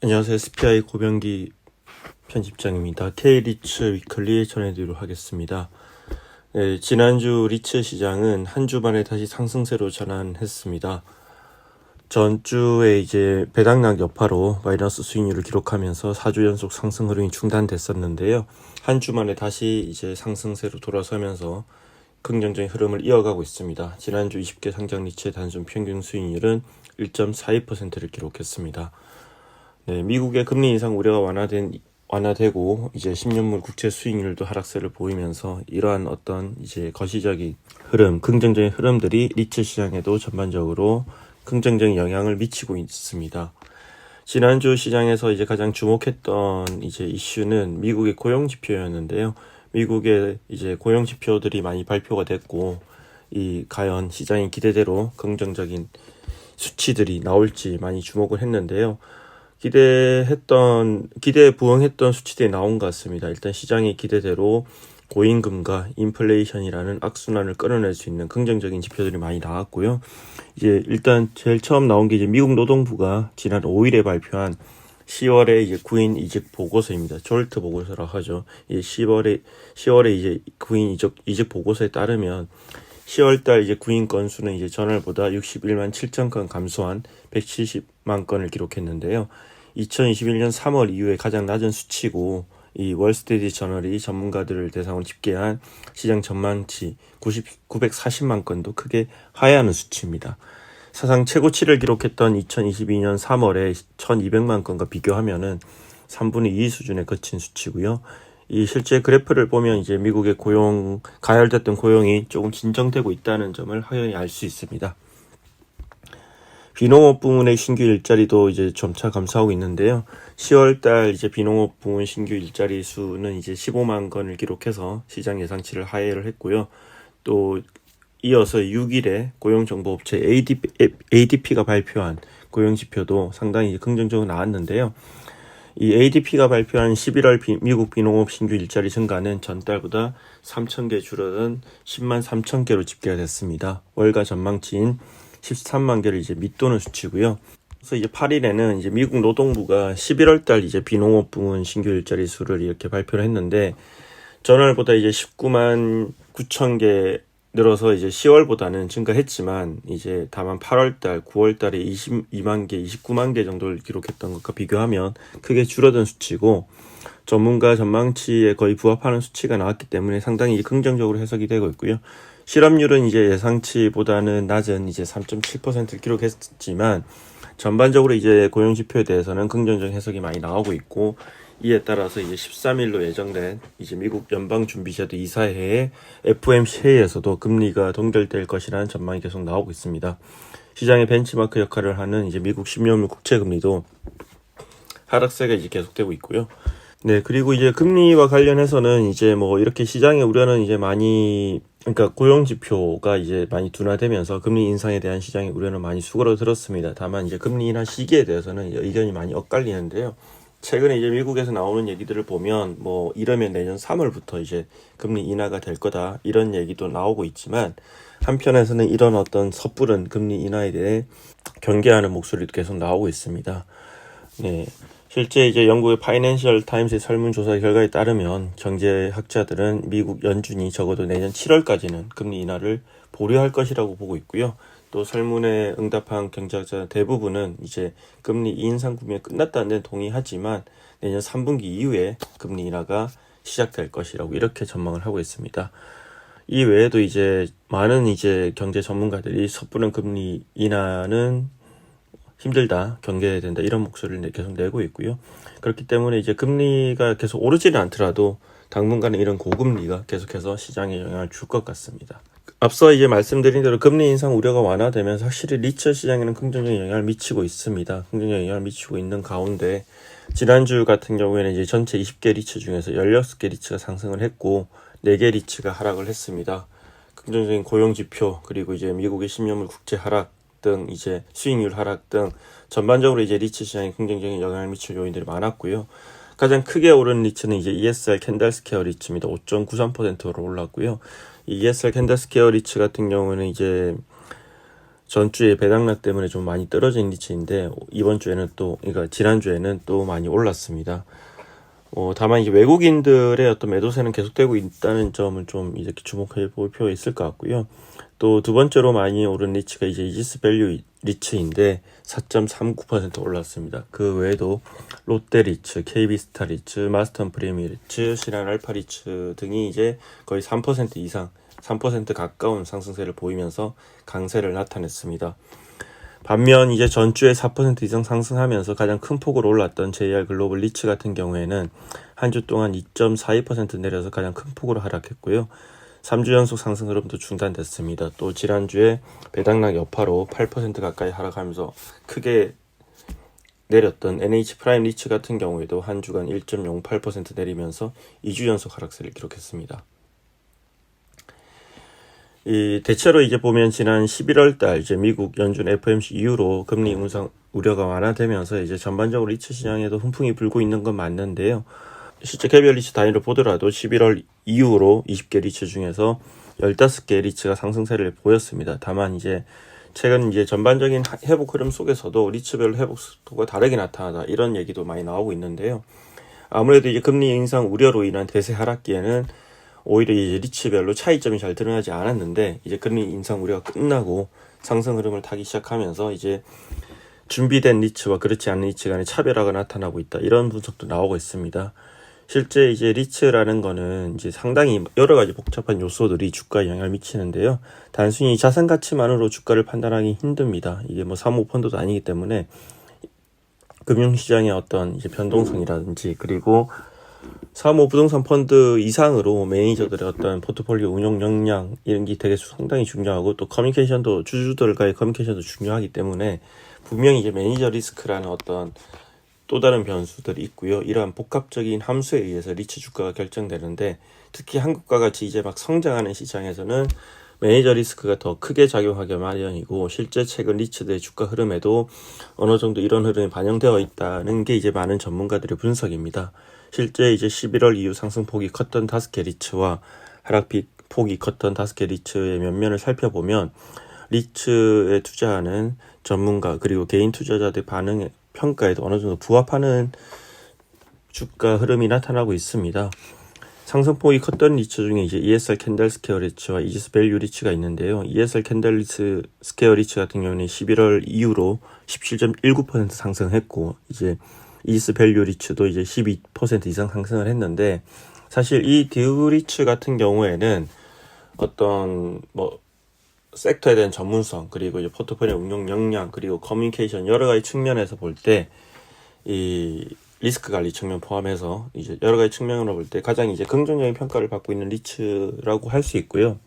안녕하세요. SPI 고병기 편집장입니다. K-리츠 위클리 전해드리도록 하겠습니다. 네, 지난주 리츠 시장은 한 주 만에 다시 상승세로 전환했습니다. 전주에 이제 배당락 여파로 마이너스 수익률을 기록하면서 4주 연속 상승 흐름이 중단됐었는데요. 한 주 만에 다시 이제 상승세로 돌아서면서 긍정적인 흐름을 이어가고 있습니다. 지난주 20개 상장 리츠의 단순 평균 수익률은 1.42%를 기록했습니다. 네, 미국의 금리 인상 우려가 완화되고 이제 10년물 국채 수익률도 하락세를 보이면서 이러한 어떤 이제 거시적인 흐름, 긍정적인 흐름들이 리츠 시장에도 전반적으로 긍정적인 영향을 미치고 있습니다. 지난주 시장에서 이제 가장 주목했던 이제 이슈는 미국의 고용 지표였는데요. 미국의 이제 고용 지표들이 많이 발표가 됐고 과연 시장의 기대대로 긍정적인 수치들이 나올지 많이 주목을 했는데요. 기대에 부응했던 수치들이 나온 것 같습니다. 일단 시장의 기대대로 고임금과 인플레이션이라는 악순환을 끌어낼 수 있는 긍정적인 지표들이 많이 나왔고요. 이제 일단 제일 처음 나온 게 이제 미국 노동부가 지난 5일에 발표한 10월에 이제 구인 이직 보고서입니다. 졸트 보고서라고 하죠. 이 10월에 이제 구인 이직 보고서에 따르면 10월달 이제 구인 건수는 이제 전월보다 61만 7천 건 감소한 170만 건을 기록했는데요. 2021년 3월 이후에 가장 낮은 수치고 이 월스트리트 저널이 전문가들을 대상으로 집계한 시장 전망치 940만 건도 크게 하회하는 수치입니다. 사상 최고치를 기록했던 2022년 3월에 1200만 건과 비교하면은 3분의 2 수준에 그친 수치고요. 이 실제 그래프를 보면 이제 미국의 가열됐던 고용이 조금 진정되고 있다는 점을 확연히 알 수 있습니다. 비농업 부문의 신규 일자리도 이제 점차 감소하고 있는데요. 10월달 이제 비농업 부문 신규 일자리 수는 이제 15만 건을 기록해서 시장 예상치를 하회를 했고요. 또 이어서 6일에 고용정보업체 ADP가 발표한 고용지표도 상당히 이제 긍정적으로 나왔는데요. 이 ADP가 발표한 11월 미국 비농업 신규 일자리 증가는 전달보다 3,000개 줄어든 10만 3천 개로 집계가 됐습니다. 월가 전망치인 13만 개를 이제 밑도는 수치고요. 그래서 이제 8일에는 이제 미국 노동부가 11월 달 이제 비농업 부문 신규 일자리 수를 이렇게 발표를 했는데 전월보다 이제 19만 9천 개 늘어서 이제 10월보다는 증가했지만 이제 다만 8월 달, 9월 달에 22만 개, 29만 개 정도를 기록했던 것과 비교하면 크게 줄어든 수치고 전문가 전망치에 거의 부합하는 수치가 나왔기 때문에 상당히 긍정적으로 해석이 되고 있고요. 실업률은 이제 예상치보다는 낮은 이제 3.7%를 기록했지만 전반적으로 이제 고용 지표에 대해서는 긍정적인 해석이 많이 나오고 있고 이에 따라서 이제 13일로 예정된 이제 미국 연방준비제도 이사회의 FOMC 회의에서도 금리가 동결될 것이라는 전망이 계속 나오고 있습니다. 시장의 벤치마크 역할을 하는 이제 미국 10년물 국채 금리도 하락세가 이제 계속되고 있고요. 네, 그리고 이제 금리와 관련해서는 이제 뭐 이렇게 시장의 우려는 이제 그러니까 고용 지표가 이제 많이 둔화되면서 금리 인상에 대한 시장의 우려는 많이 수그러들었습니다. 다만 이제 금리 인하 시기에 대해서는 의견이 많이 엇갈리는데요. 최근에 이제 미국에서 나오는 얘기들을 보면 뭐 이러면 내년 3월부터 이제 금리 인하가 될 거다 이런 얘기도 나오고 있지만 한편에서는 이런 어떤 섣부른 금리 인하에 대해 경계하는 목소리도 계속 나오고 있습니다. 네. 실제 이제 영국의 파이낸셜 타임스의 설문조사 결과에 따르면 경제학자들은 미국 연준이 적어도 내년 7월까지는 금리 인하를 보류할 것이라고 보고 있고요. 또 설문에 응답한 경제학자 대부분은 이제 금리 인상 구간이 끝났다는 데 동의하지만 내년 3분기 이후에 금리 인하가 시작될 것이라고 이렇게 전망을 하고 있습니다. 이 외에도 이제 많은 이제 경제 전문가들이 섣부른 금리 인하는 힘들다, 경계해야 된다 이런 목소리를 계속 내고 있고요. 그렇기 때문에 이제 금리가 계속 오르지는 않더라도 당분간은 이런 고금리가 계속해서 시장에 영향을 줄 것 같습니다. 앞서 이제 말씀드린 대로 금리 인상 우려가 완화되면서 확실히 리츠 시장에는 긍정적인 영향을 미치고 있습니다. 긍정적인 영향을 미치고 있는 가운데 지난주 같은 경우에는 이제 전체 20개 리츠 중에서 16개 리츠가 상승을 했고 4개 리츠가 하락을 했습니다. 긍정적인 고용 지표 그리고 이제 미국의 10년물 국채 하락 등 이제 수익률 하락 등 전반적으로 이제 리츠 시장에 긍정적인 영향을 미칠 요인들이 많았고요. 가장 크게 오른 리츠는 이제 ESR 캔들스퀘어 리츠입니다. 5.93%로 올랐고요. 이 ESR 캔들스퀘어 리츠 같은 경우는 이제 전주에 배당락 때문에 좀 많이 떨어진 리츠인데 이번 주에는 또, 그러니까 지난주에는 또 많이 올랐습니다. 다만 이제 외국인들의 어떤 매도세는 계속되고 있다는 점을 좀 이제 주목해 볼 필요가 있을 것 같고요. 또 두 번째로 많이 오른 리츠가 이제 이지스 밸류 리츠인데 4.39% 올랐습니다. 그 외에도 롯데 리츠, KB스타 리츠, 마스턴 프리미어 리츠, 신한 알파 리츠 등이 이제 거의 3% 이상, 3% 가까운 상승세를 보이면서 강세를 나타냈습니다. 반면 이제 전주에 4% 이상 상승하면서 가장 큰 폭으로 올랐던 JR 글로벌 리츠 같은 경우에는 한 주 동안 2.42% 내려서 가장 큰 폭으로 하락했고요. 3주 연속 상승 흐름도 중단됐습니다. 또 지난주에 배당락 여파로 8% 가까이 하락하면서 크게 내렸던 NH 프라임 리츠 같은 경우에도 한 주간 1.08% 내리면서 2주 연속 하락세를 기록했습니다. 대체로 이제 보면 지난 11월 달 이제 미국 연준 FOMC 이후로 금리 인상 우려가 완화되면서 이제 전반적으로 리츠 시장에도 훈풍이 불고 있는 건 맞는데요. 실제 개별 리츠 단위로 보더라도 11월 이후로 20개 리츠 중에서 15개 리츠가 상승세를 보였습니다. 다만 이제 최근 이제 전반적인 회복 흐름 속에서도 리츠별 회복 속도가 다르게 나타나다 이런 얘기도 많이 나오고 있는데요. 아무래도 이제 금리 인상 우려로 인한 대세 하락기에는 오히려 이제 리츠별로 차이점이 잘 드러나지 않았는데 이제 금리 인상 우려가 끝나고 상승 흐름을 타기 시작하면서 이제 준비된 리츠와 그렇지 않은 리츠 간의 차별화가 나타나고 있다. 이런 분석도 나오고 있습니다. 실제 이제 리츠라는 거는 이제 상당히 여러 가지 복잡한 요소들이 주가에 영향을 미치는데요. 단순히 자산 가치만으로 주가를 판단하기 힘듭니다. 이게 뭐 사모펀드도 아니기 때문에 금융시장의 어떤 이제 변동성이라든지 그리고 사모 부동산 펀드 이상으로 매니저들의 어떤 포트폴리오 운용 역량 이런 게 되게 상당히 중요하고 또 커뮤니케이션도 주주들과의 커뮤니케이션도 중요하기 때문에 분명히 이제 매니저 리스크라는 어떤 또 다른 변수들이 있고요. 이러한 복합적인 함수에 의해서 리츠 주가가 결정되는데 특히 한국과 같이 이제 막 성장하는 시장에서는 매니저 리스크가 더 크게 작용하기 마련이고 실제 최근 리츠들의 주가 흐름에도 어느 정도 이런 흐름이 반영되어 있다는 게 이제 많은 전문가들의 분석입니다. 실제 이제 11월 이후 상승폭이 컸던 5개 리츠와 하락폭이 컸던 5개 리츠의 면면을 살펴보면 리츠에 투자하는 전문가 그리고 개인 투자자들의 반응에 평가에도 어느 정도 부합하는 주가 흐름이 나타나고 있습니다. 상승폭이 컸던 리츠 중에 이제 ESR 캔들 스퀘어 리츠와 이지스 밸류 리츠가 있는데요. ESR 캔들 스퀘어 리츠 같은 경우는 11월 이후로 17.19% 상승했고 이제 이지스 밸류 리츠도 이제 12% 이상 상승을 했는데 사실 이 두 리츠 같은 경우에는 어떤 뭐 섹터에 대한 전문성 그리고 이제 포트폴리오 운용 역량 그리고 커뮤니케이션 여러 가지 측면에서 볼 때 이 리스크 관리 측면 포함해서 이제 여러 가지 측면으로 볼 때 가장 이제 긍정적인 평가를 받고 있는 리츠라고 할 수 있고요.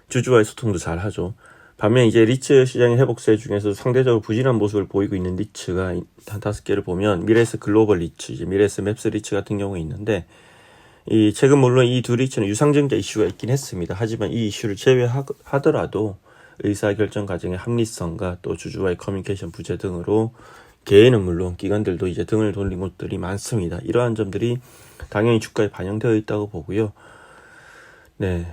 주주와의 소통도 잘 하죠. 반면 이제 리츠 시장의 회복세 중에서 상대적으로 부진한 모습을 보이고 있는 리츠가 한 5개를 보면 미래에스 글로벌 리츠, 이제 미래에스 맵스 리츠 같은 경우가 있는데 이 최근 물론 이 두 리츠는 유상증자 이슈가 있긴 했습니다. 하지만 이 이슈를 제외하더라도 의사결정 과정의 합리성과 또 주주와의 커뮤니케이션 부재 등으로 개인은 물론 기관들도 이제 등을 돌린 곳들이 많습니다. 이러한 점들이 당연히 주가에 반영되어 있다고 보고요. 네.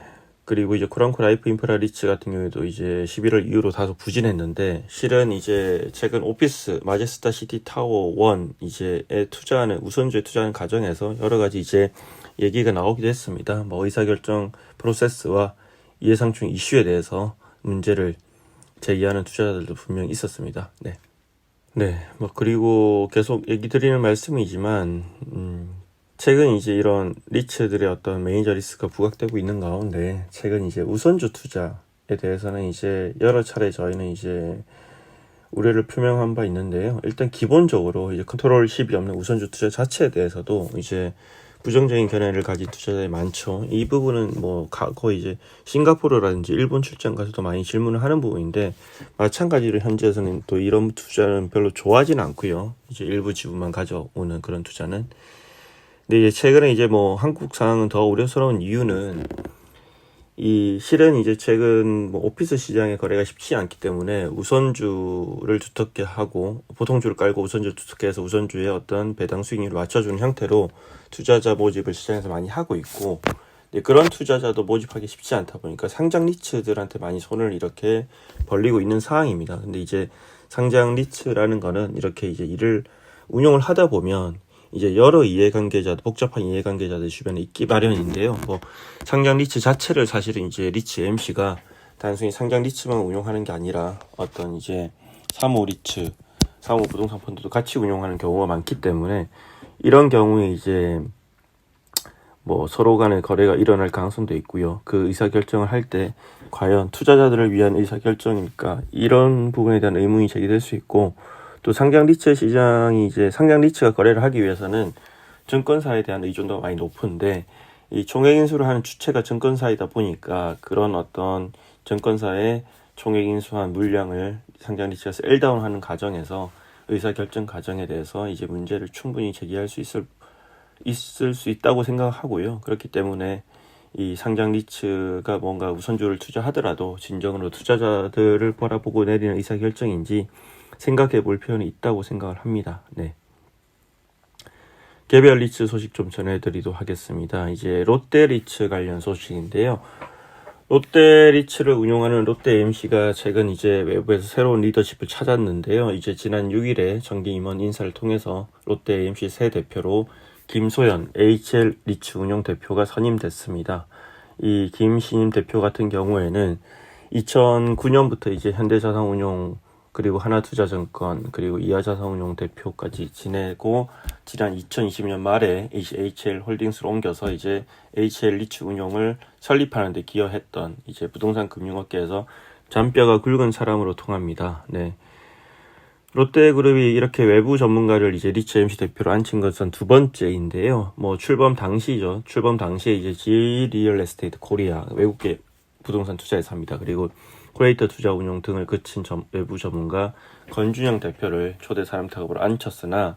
그리고 이제 코랑코 라이프 인프라 리츠 같은 경우에도 이제 11월 이후로 다소 부진했는데 실은 이제 최근 오피스 마제스타 시티 타워 1 이제에 투자하는 우선주에 투자하는 과정에서 여러 가지 이제 얘기가 나오기도 했습니다. 뭐 의사결정 프로세스와 예상충 이슈에 대해서 문제를 제기하는 투자자들도 분명히 있었습니다. 네. 네. 뭐 그리고 계속 얘기 드리는 말씀이지만 최근 이제 이런 리츠들의 어떤 매니저 리스크가 부각되고 있는 가운데 최근 이제 우선주 투자에 대해서는 이제 여러 차례 저희는 이제 우려를 표명한 바 있는데요. 일단 기본적으로 이제 컨트롤십이 없는 우선주 투자 자체에 대해서도 이제 부정적인 견해를 가진 투자자들이 많죠. 이 부분은 뭐 거의 이제 싱가포르라든지 일본 출장 가서도 많이 질문을 하는 부분인데 마찬가지로 현재에서는 또 이런 투자는 별로 좋아하지는 않고요. 이제 일부 지분만 가져오는 그런 투자는. 근데 이제 최근에 이제 뭐 한국 상황은 더 우려스러운 이유는 이 실은 이제 최근 뭐 오피스 시장의 거래가 쉽지 않기 때문에 우선주를 두텁게 하고 보통주를 깔고 우선주를 두텁게 해서 우선주의 어떤 배당 수익률을 맞춰주는 형태로 투자자 모집을 시장에서 많이 하고 있고 근데 그런 투자자도 모집하기 쉽지 않다 보니까 상장 리츠들한테 많이 손을 이렇게 벌리고 있는 상황입니다. 근데 이제 상장 리츠라는 거는 이렇게 이제 일을 운용을 하다 보면 이제 여러 이해관계자, 복잡한 이해관계자들 주변에 있기 마련인데요. 뭐 상장 리츠 자체를 사실은 이제 리츠 MC가 단순히 상장 리츠만 운용하는 게 아니라 어떤 이제 사모 리츠, 사모 부동산 펀드도 같이 운용하는 경우가 많기 때문에 이런 경우에 이제 뭐 서로 간의 거래가 일어날 가능성도 있고요. 그 의사결정을 할 때 과연 투자자들을 위한 의사결정이니까 이런 부분에 대한 의문이 제기될 수 있고, 또 상장 리츠 시장이 이제 상장 리츠가 거래를 하기 위해서는 증권사에 대한 의존도가 많이 높은데, 이 총액 인수를 하는 주체가 증권사이다 보니까 그런 어떤 증권사의 총액 인수한 물량을 상장 리츠가 셀다운하는 과정에서 의사결정 과정에 대해서 이제 문제를 충분히 제기할 수 있을 수 있다고 생각하고요. 그렇기 때문에 이 상장 리츠가 뭔가 우선주를 투자하더라도 진정으로 투자자들을 바라보고 내리는 의사결정인지 생각해 볼 필요는 있다고 생각을 합니다. 네. 개별 리츠 소식 좀 전해드리도록 하겠습니다. 이제 롯데 리츠 관련 소식인데요. 롯데 리츠를 운용하는 롯데 AMC가 최근 이제 외부에서 새로운 리더십을 찾았는데요. 이제 지난 6일에 정기 임원 인사를 통해서 롯데 AMC 새 대표로 김소연 HL 리츠 운용 대표가 선임됐습니다. 이 김 신임 대표 같은 경우에는 2009년부터 이제 현대자산운용 그리고 하나투자증권 그리고 이하자산운용 대표까지 지내고 지난 2020년 말에 HL 홀딩스로 옮겨서 이제 HL 리츠 운용을 설립하는 데 기여했던 이제 부동산 금융업계에서 잔뼈가 굵은 사람으로 통합니다. 네. 롯데그룹이 이렇게 외부 전문가를 이제 리츠 MC 대표로 앉힌 것은 두 번째인데요. 뭐 출범 당시죠. 출범 당시에 이제 G 리얼 에스테이트 코리아 외국계 부동산 투자회사입니다. 그리고 크리에이터 투자 운용 등을 거친 외부 전문가 권준영 대표를 초대 사람 타급으로 앉혔으나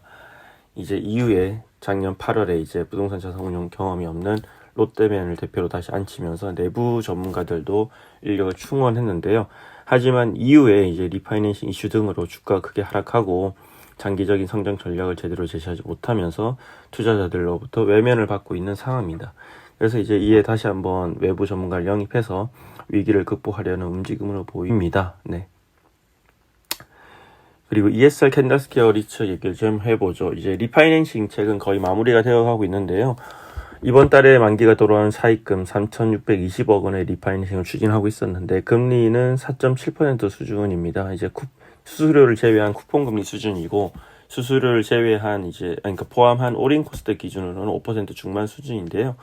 이제 이후에 작년 8월에 이제 부동산 자산 운용 경험이 없는 롯데맨을 대표로 다시 앉히면서 내부 전문가들도 인력을 충원했는데요. 하지만 이후에 이제 리파이낸싱 이슈 등으로 주가가 크게 하락하고 장기적인 성장 전략을 제대로 제시하지 못하면서 투자자들로부터 외면을 받고 있는 상황입니다. 그래서 이제 이에 다시 한번 외부 전문가를 영입해서 위기를 극복하려는 움직임으로 보입니다. 네. 그리고 ESR 캔달스퀘어 리츠 얘기를 좀 해보죠. 이제 리파이낸싱 책은 거의 마무리가 되어가고 있는데요. 이번 달에 만기가 돌아오는 사입금 3,620억 원의 리파이낸싱을 추진하고 있었는데 금리는 4.7% 수준입니다. 이제 수수료를 제외한 쿠폰금리 수준이고 수수료를 제외한 이제 그러니까 포함한 올인 코스트 기준으로는 5% 중반 수준인데요.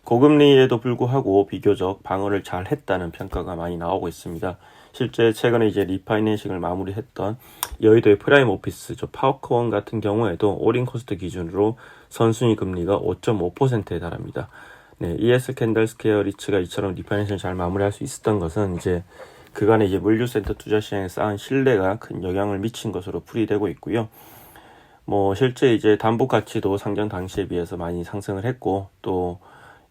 고금리에도 불구하고 비교적 방어를 잘 했다는 평가가 많이 나오고 있습니다. 실제 최근에 이제 리파이낸싱을 마무리했던 여의도의 프라임 오피스, 파워코원 같은 경우에도 올인 코스트 기준으로 선순위 금리가 5.5%에 달합니다. 네, ES 캔달스퀘어 리츠가 이처럼 리파이낸싱을 잘 마무리할 수 있었던 것은 이제 그간의 이제 물류센터 투자 시장에 쌓은 신뢰가 큰 영향을 미친 것으로 풀이되고 있고요. 뭐 실제 이제 담보 가치도 상장 당시에 비해서 많이 상승을 했고 또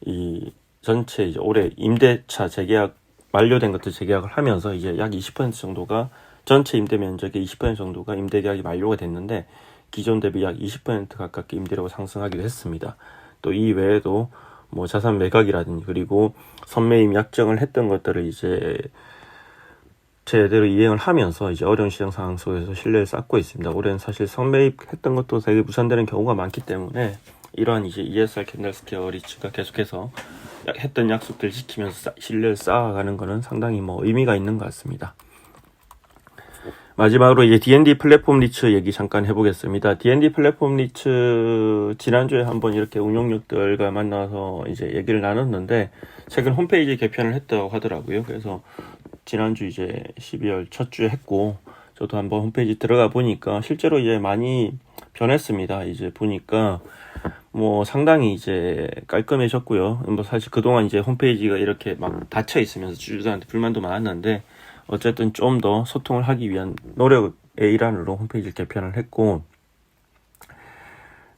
이 전체 이제 올해 임대차 재계약 만료된 것들 재계약을 하면서 이제 약 20% 정도가 전체 임대 면적의 20% 정도가 임대 계약이 만료가 됐는데 기존 대비 약 20% 가깝게 임대료가 상승하기도 했습니다. 또 이 외에도 뭐 자산 매각이라든지 그리고 선매임 약정을 했던 것들을 이제 제대로 이행을 하면서 이제 어려운 시장 상황 속에서 신뢰를 쌓고 있습니다. 올해는 사실 선매입했던 것도 되게 무산되는 경우가 많기 때문에 이러한 이제 ESR 캔달스퀘어 리츠가 계속해서 했던 약속들 지키면서 신뢰를 쌓아가는 것은 상당히 뭐 의미가 있는 것 같습니다. 마지막으로 이제 D&D 플랫폼 리츠 얘기 잠깐 해보겠습니다. D&D 플랫폼 리츠 지난주에 한번 이렇게 운용력들과 만나서 이제 얘기를 나눴는데 최근 홈페이지 개편을 했다고 하더라고요. 그래서 지난주 이제 12월 첫 주에 했고 저도 한번 홈페이지 들어가 보니까 실제로 이제 많이 변했습니다. 이제 보니까 뭐 상당히 이제 깔끔해졌고요. 뭐 사실 그동안 이제 홈페이지가 이렇게 막 닫혀 있으면서 주주들한테 불만도 많았는데 어쨌든 좀 더 소통을 하기 위한 노력의 일환으로 홈페이지를 개편을 했고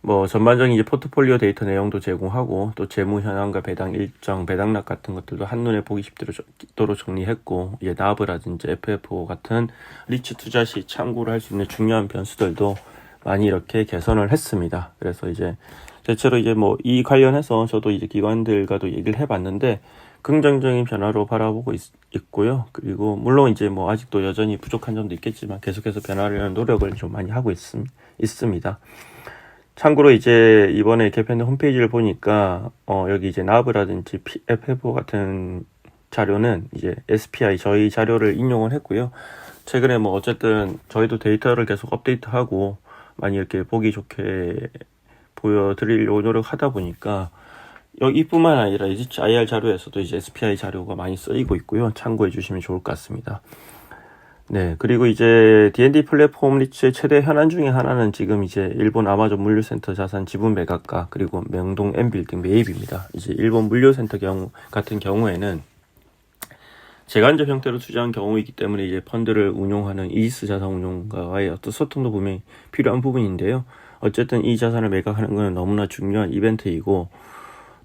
뭐 전반적인 이제 포트폴리오 데이터 내용도 제공하고 또 재무 현황과 배당 일정, 배당락 같은 것들도 한눈에 보기 쉽도록 정리했고 이제 나브라든지 FFO 같은 리츠 투자 시 참고를 할 수 있는 중요한 변수들도 많이 이렇게 개선을 했습니다. 그래서 이제 대체로 이제 뭐 이 관련해서 저도 이제 기관들과도 얘기를 해봤는데 긍정적인 변화로 바라보고 있고요. 그리고 물론 이제 뭐 아직도 여전히 부족한 점도 있겠지만 계속해서 변화를 위한 노력을 좀 많이 하고 있습니다. 참고로 이제 이번에 개편된 홈페이지를 보니까 여기 이제 나브라든지 FF 같은 자료는 이제 SPI 저희 자료를 인용을 했고요. 최근에 뭐 어쨌든 저희도 데이터를 계속 업데이트하고 많이 이렇게 보기 좋게 보여드리려고 노력하다 보니까 여기뿐만 아니라 IR 자료에서도 이제 SPI 자료가 많이 쓰이고 있고요. 참고해 주시면 좋을 것 같습니다. 네, 그리고 이제 D&D 플랫폼 리츠의 최대 현안 중에 하나는 지금 이제 일본 아마존 물류센터 자산 지분 매각과 그리고 명동 N빌딩 매입입니다. 이제 일본 물류센터 같은 경우에는 재간접 형태로 투자한 경우이기 때문에 이제 펀드를 운용하는 이지스 자산 운용가와의 어떤 소통도 분명히 필요한 부분인데요. 어쨌든 이 자산을 매각하는 것은 너무나 중요한 이벤트이고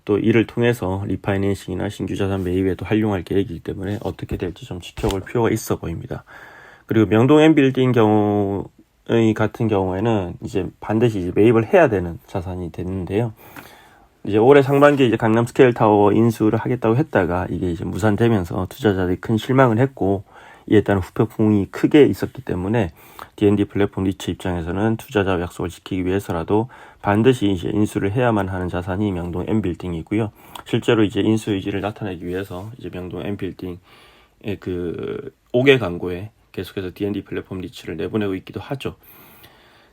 또 이를 통해서 리파이낸싱이나 신규 자산 매입에도 활용할 계획이기 때문에 어떻게 될지 좀 지켜볼 필요가 있어 보입니다. 그리고 명동 N빌딩 같은 경우에는 이제 반드시 이제 매입을 해야 되는 자산이 됐는데요. 이제 올해 상반기에 이제 강남 스케일 타워 인수를 하겠다고 했다가 이게 이제 무산되면서 투자자들이 큰 실망을 했고 이에 따른 후폭풍이 크게 있었기 때문에 D&D 플랫폼 리츠 입장에서는 투자자 약속을 지키기 위해서라도 반드시 이제 인수를 해야만 하는 자산이 명동 N빌딩이고요. 실제로 이제 인수 의지를 나타내기 위해서 이제 명동 N빌딩의 그 5개 광고에 계속해서 D&D 플랫폼 리츠를 내보내고 있기도 하죠.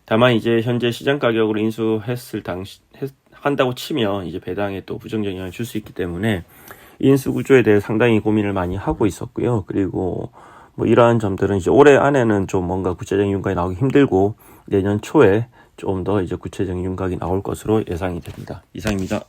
다만 이제 현재 시장 가격으로 한다고 치면 이제 배당에 또 부정적 영향을 줄 수 있기 때문에 인수 구조에 대해 상당히 고민을 많이 하고 있었고요. 그리고 뭐 이러한 점들은 이제 올해 안에는 좀 뭔가 구체적인 윤곽이 나오기 힘들고 내년 초에 좀 더 이제 구체적인 윤곽이 나올 것으로 예상이 됩니다. 이상입니다.